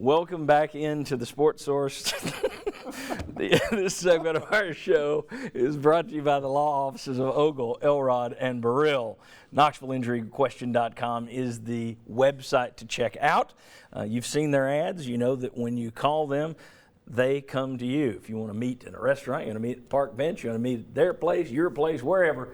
Welcome back into the Sports Source. This segment of our show is brought to you by the law offices of Ogle, Elrod, and Burrill. KnoxvilleInjuryQuestion.com is the website to check out. You've seen their ads. You know that when you call them, they come to you. If you want to meet in a restaurant, you want to meet at the park bench, you want to meet at their place, your place, wherever,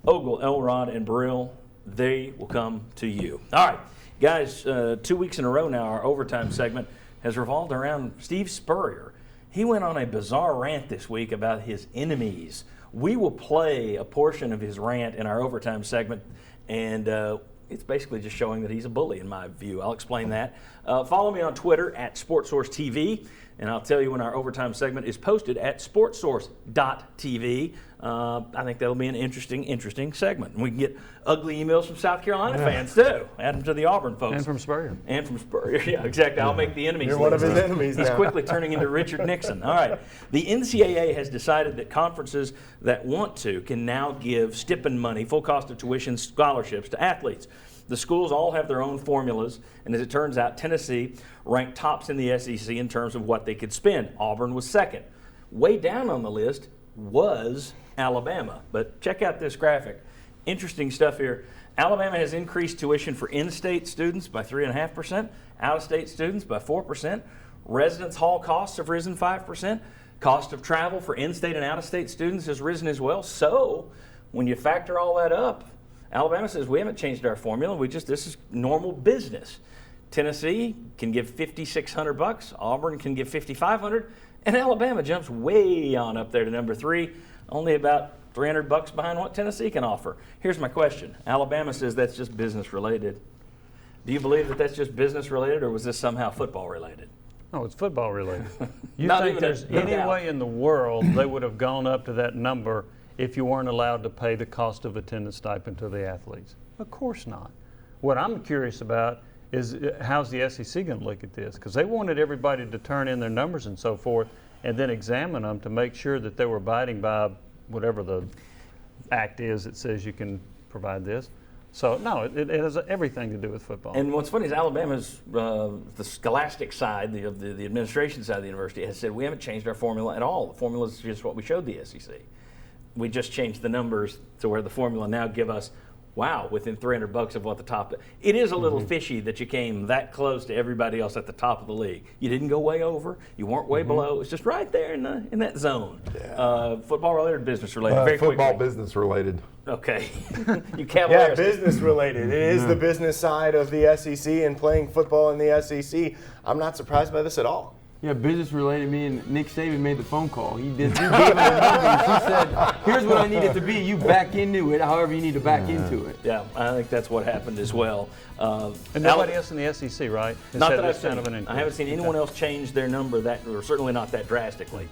Ogle, Elrod, and Burrill, they will come to you. All right, guys, 2 weeks in a row now, our overtime segment has revolved around Steve Spurrier. He went on a bizarre rant this week about his enemies. We will play a portion of his rant in our overtime segment, and it's basically just showing that he's a bully in my view. I'll explain that. Follow me on Twitter at SportsSourceTV, and I'll tell you when our overtime segment is posted at SportsSource.tv. I think that'll be an interesting segment. And we can get ugly emails from South Carolina fans too. Add them to the Auburn folks. And from Spurrier. Yeah, exactly. I'll make the enemies. You're one of his enemies now. He's quickly turning into Richard Nixon. All right. The NCAA has decided that conferences that want to can now give stipend money, full cost of tuition scholarships to athletes. The schools all have their own formulas, and as it turns out, Tennessee ranked tops in the SEC in terms of what they could spend. Auburn was second. Way down on the list was Alabama. But check out this graphic. Interesting stuff here. Alabama has increased tuition for in-state students by 3.5%, out-of-state students by 4%. Residence hall costs have risen 5%. Cost of travel for in-state and out-of-state students has risen as well. So when you factor all that up, Alabama says we haven't changed our formula. This is normal business. Tennessee can give $5,600. Auburn can give $5,500, and Alabama jumps way on up there to number 3, only about $300 behind what Tennessee can offer. Here's my question: Alabama says that's just business related. Do you believe that that's just business related, or was this somehow football related? No, it's football related. You Not think even there's no any doubt. way in the world they would have gone up to that number if you weren't allowed to pay the cost of attendance stipend to the athletes? Of course not. What I'm curious about is how's the SEC going to look at this? Because they wanted everybody to turn in their numbers and so forth and then examine them to make sure that they were abiding by whatever the act is that says you can provide this. So, no, it has everything to do with football. And what's funny is Alabama's, the scholastic side, of the administration side of the university, has said we haven't changed our formula at all. The formula is just what we showed the SEC. We just changed the numbers to where the formula now give us, wow, within $300 of what the top. It is a little fishy that you came that close to everybody else at the top of the league. You didn't go way over. You weren't way below. It's just right there in that zone. Yeah. Football related, business related. Very Football quickly. business related. Okay. You Yeah, Cavaliers. business related. It is the business side of the SEC and playing football in the SEC. I'm not surprised by this at all. Yeah, business related. Me and Nick Saban made the phone call. He gave him the numbers. He said, "Here's what I need it to be. You back into it, however you need to back into it." Yeah, I think that's what happened as well. And nobody else in the SEC, right? has Not had that I've this kind seen. of an increase. I haven't seen anyone else change their number or certainly not that drastically.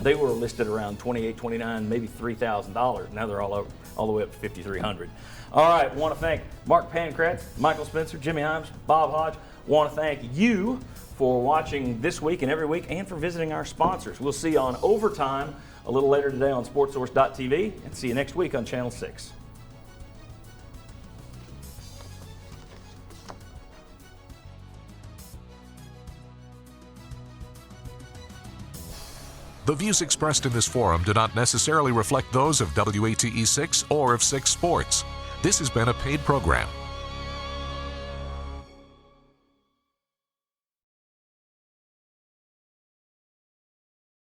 They were listed around $28, $29, maybe $3,000. Now they're all the way up to $5,300. All right, want to thank Mark Pankratz, Michael Spencer, Jimmy Himes, Bob Hodge. Want to thank you for watching this week and every week, and for visiting our sponsors. We'll see you on Overtime a little later today on SportsSource.tv, and see you next week on Channel 6. The views expressed in this forum do not necessarily reflect those of WATE 6 or of 6 Sports. This has been a paid program.